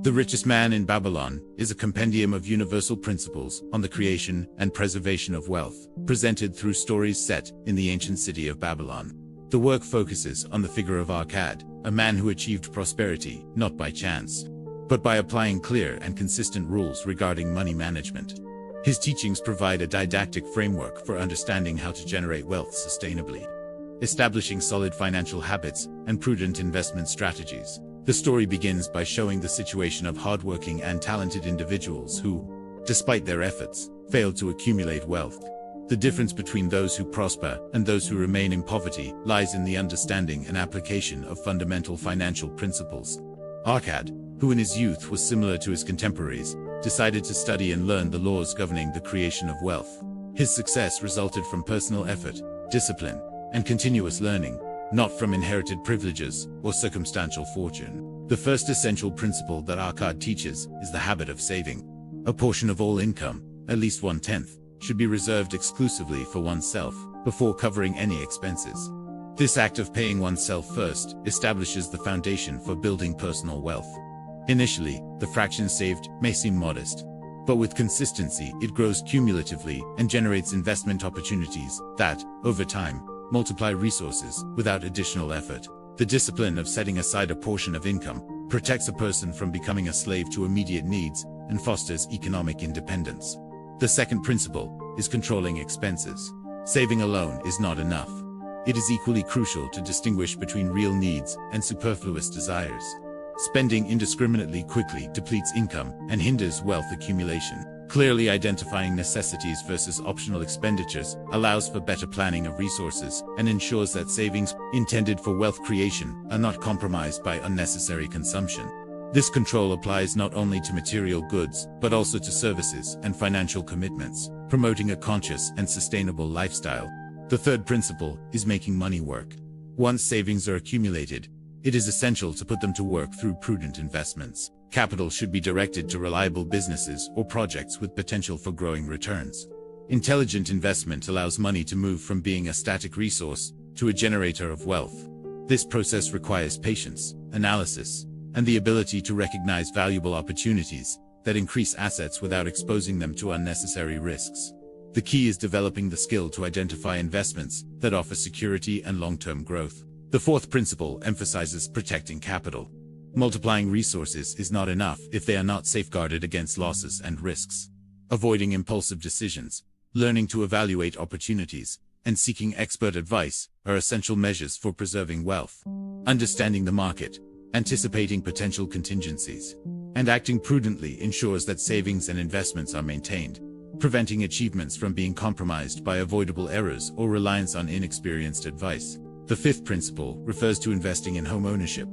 The Richest Man in Babylon is a compendium of universal principles on the creation and preservation of wealth, presented through stories set in the ancient city of Babylon. The work focuses on the figure of Akkad, a man who achieved prosperity not by chance, but by applying clear and consistent rules regarding money management. His teachings provide a didactic framework for understanding how to generate wealth sustainably, establishing solid financial habits and prudent investment strategies. The story begins by showing the situation of hardworking and talented individuals who, despite their efforts, failed to accumulate wealth. The difference between those who prosper and those who remain in poverty lies in the understanding and application of fundamental financial principles. Akkad, who in his youth was similar to his contemporaries, decided to study and learn the laws governing the creation of wealth. His success resulted from personal effort, discipline, and continuous learning, not from inherited privileges or circumstantial fortune. The first essential principle that Akkad teaches is the habit of saving. A portion of all income, at least 1/10, should be reserved exclusively for oneself, before covering any expenses. This act of paying oneself first establishes the foundation for building personal wealth. Initially, the fraction saved may seem modest, but with consistency it grows cumulatively and generates investment opportunities that, over time, multiply resources without additional effort. The discipline of setting aside a portion of income protects a person from becoming a slave to immediate needs and fosters economic independence. The second principle is controlling expenses. Saving alone is not enough. It is equally crucial to distinguish between real needs and superfluous desires. Spending indiscriminately quickly depletes income and hinders wealth accumulation. Clearly identifying necessities versus optional expenditures allows for better planning of resources and ensures that savings intended for wealth creation are not compromised by unnecessary consumption. This control applies not only to material goods, but also to services and financial commitments, promoting a conscious and sustainable lifestyle. The third principle is making money work. Once savings are accumulated, it is essential to put them to work through prudent investments. Capital should be directed to reliable businesses or projects with potential for growing returns. Intelligent investment allows money to move from being a static resource to a generator of wealth. This process requires patience, analysis, and the ability to recognize valuable opportunities that increase assets without exposing them to unnecessary risks. The key is developing the skill to identify investments that offer security and long-term growth. The fourth principle emphasizes protecting capital. Multiplying resources is not enough if they are not safeguarded against losses and risks. Avoiding impulsive decisions, learning to evaluate opportunities, and seeking expert advice are essential measures for preserving wealth. Understanding the market, anticipating potential contingencies, and acting prudently ensures that savings and investments are maintained, preventing achievements from being compromised by avoidable errors or reliance on inexperienced advice. The fifth principle refers to investing in home ownership.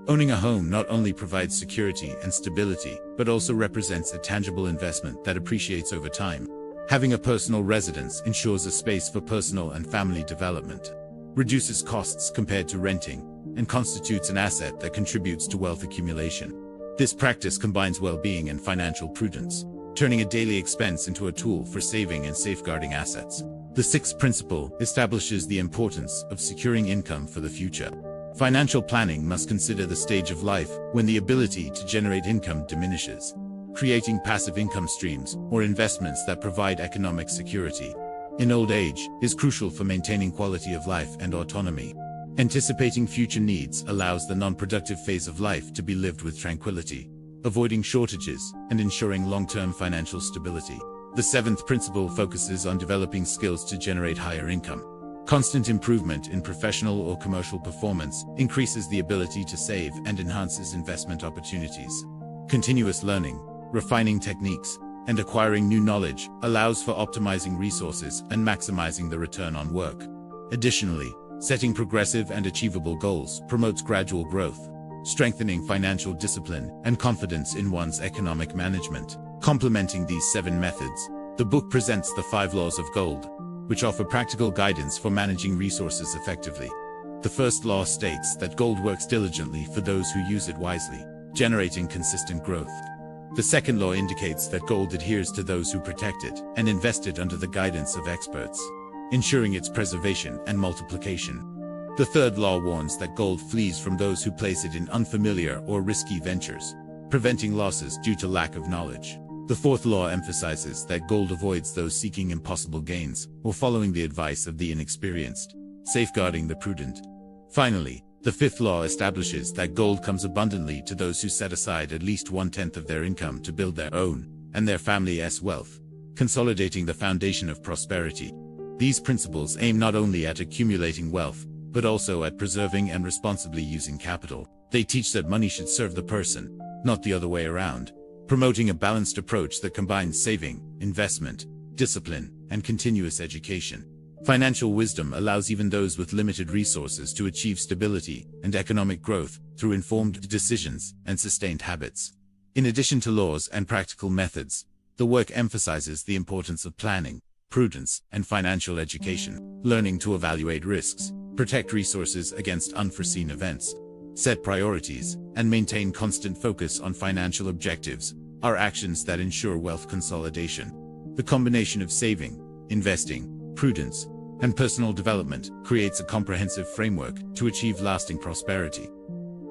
Owning a home not only provides security and stability, but also represents a tangible investment that appreciates over time. Having a personal residence ensures a space for personal and family development, reduces costs compared to renting, and constitutes an asset that contributes to wealth accumulation. This practice combines well-being and financial prudence, turning a daily expense into a tool for saving and safeguarding assets. The sixth principle establishes the importance of securing income for the future. Financial planning must consider the stage of life when the ability to generate income diminishes. Creating passive income streams or investments that provide economic security in old age is crucial for maintaining quality of life and autonomy. Anticipating future needs allows the non-productive phase of life to be lived with tranquility, avoiding shortages and ensuring long-term financial stability. The seventh principle focuses on developing skills to generate higher income. Constant improvement in professional or commercial performance increases the ability to save and enhances investment opportunities. Continuous learning, refining techniques, and acquiring new knowledge allows for optimizing resources and maximizing the return on work. Additionally, setting progressive and achievable goals promotes gradual growth, strengthening financial discipline and confidence in one's economic management. Complementing these 7 methods, the book presents the 5 laws of gold, which offer practical guidance for managing resources effectively. The first law states that gold works diligently for those who use it wisely, generating consistent growth. The second law indicates that gold adheres to those who protect it and invest it under the guidance of experts, ensuring its preservation and multiplication. The third law warns that gold flees from those who place it in unfamiliar or risky ventures, preventing losses due to lack of knowledge. The fourth law emphasizes that gold avoids those seeking impossible gains or following the advice of the inexperienced, safeguarding the prudent. Finally, the fifth law establishes that gold comes abundantly to those who set aside at least 1/10 of their income to build their own and their family's wealth, consolidating the foundation of prosperity. These principles aim not only at accumulating wealth, but also at preserving and responsibly using capital. They teach that money should serve the person, not the other way around, promoting a balanced approach that combines saving, investment, discipline, and continuous education. Financial wisdom allows even those with limited resources to achieve stability and economic growth through informed decisions and sustained habits. In addition to laws and practical methods, the work emphasizes the importance of planning, prudence, and financial education. Learning to evaluate risks, protect resources against unforeseen events, set priorities, and maintain constant focus on financial objectives are actions that ensure wealth consolidation. The combination of saving, investing, prudence, and personal development creates a comprehensive framework to achieve lasting prosperity.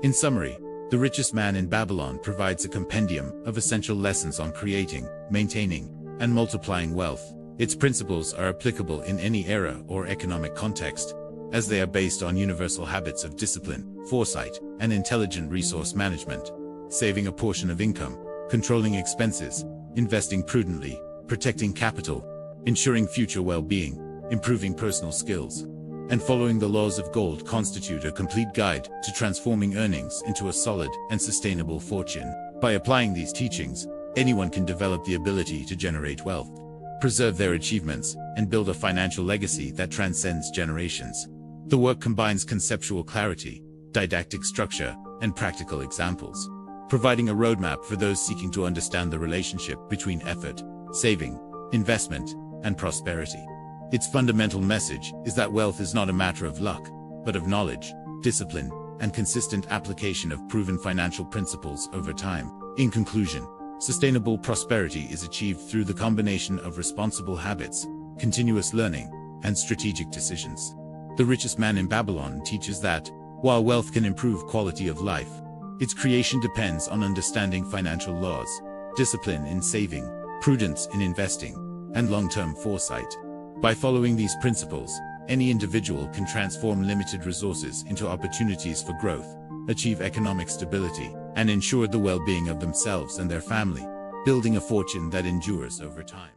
In summary, The Richest Man in Babylon provides a compendium of essential lessons on creating, maintaining, and multiplying wealth. Its principles are applicable in any era or economic context, as they are based on universal habits of discipline, foresight, and intelligent resource management. Saving a portion of income, controlling expenses, investing prudently, protecting capital, ensuring future well-being, improving personal skills, and following the laws of gold constitute a complete guide to transforming earnings into a solid and sustainable fortune. By applying these teachings, anyone can develop the ability to generate wealth, preserve their achievements, and build a financial legacy that transcends generations. The work combines conceptual clarity, didactic structure, and practical examples, providing a roadmap for those seeking to understand the relationship between effort, saving, investment, and prosperity. Its fundamental message is that wealth is not a matter of luck, but of knowledge, discipline, and consistent application of proven financial principles over time. In conclusion, sustainable prosperity is achieved through the combination of responsible habits, continuous learning, and strategic decisions. The Richest Man in Babylon teaches that, while wealth can improve quality of life, its creation depends on understanding financial laws, discipline in saving, prudence in investing, and long-term foresight. By following these principles, any individual can transform limited resources into opportunities for growth, achieve economic stability, and ensure the well-being of themselves and their family, building a fortune that endures over time.